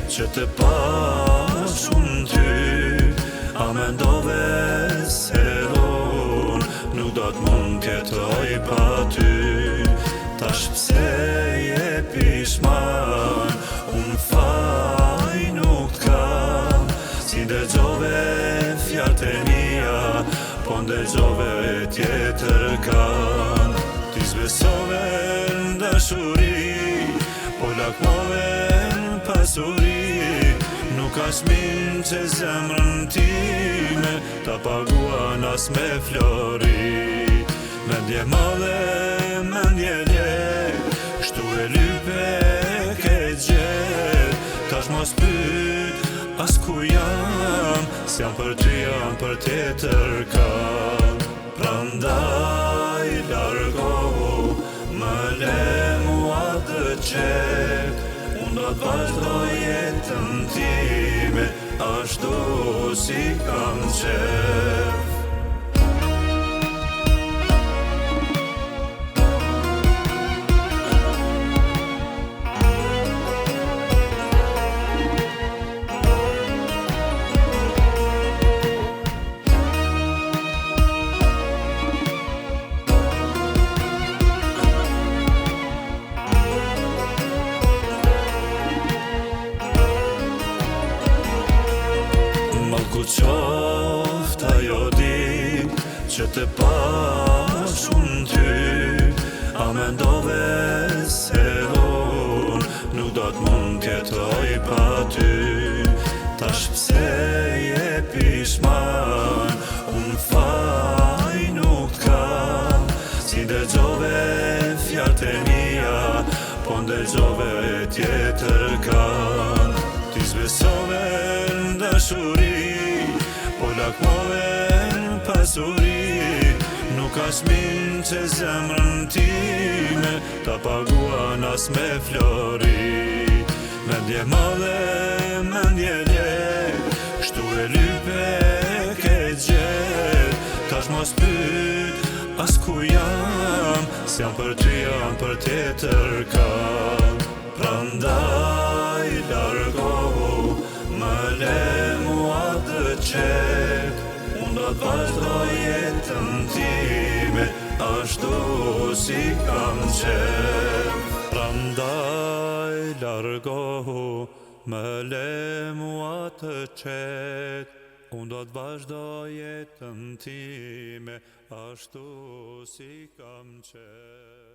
që të pash unë ty, a mendove se unë nuk do t'mund t'jetoj pa ty. Tash pse je pishman, unë faj nuk t'kam, si dëgjove fjart e mia, po ndëgjove tjetër kan. Ti s'besove n'dashuri, po lakmove n'pasuri, nuk as min që zemrën time ta paguan as me flori. Mendje madhe, mendje lek, shtu e lype ke gjet. Tash mos pyet as ku jam, s'jam për ty, jam për tjetër kam. Prandaj largohu, më le mua të qet, unë do t'vazhdoj jetën time, ashtu si kam qef. Ku qoft ajo dit që të pash unë ty, a mendove se unë nuk do t'mund t'jetoj pa ty. Tash pse je pishman, unë faj nuk t'kam, si dëgjove fjart e mia, po ndëgjove tjetër kan. Ti s'besove n'dashuri, po lakmove n'pasuri, nuk as min që zemrën time ta paguan as me flori. Mendje madhe, mendje lek, shtu e lype ke gjet. Tash mos pyet as ku jam, s'jam për ty, jam për tjetër kam. Prandaj largohu, më le mua të qet, unë do t'vazhdoj jetën time, ashtu si kam qef. Prandaj largohu, më le mua të qet, unë do t'vazhdoj jetën time, ashtu si kam qef.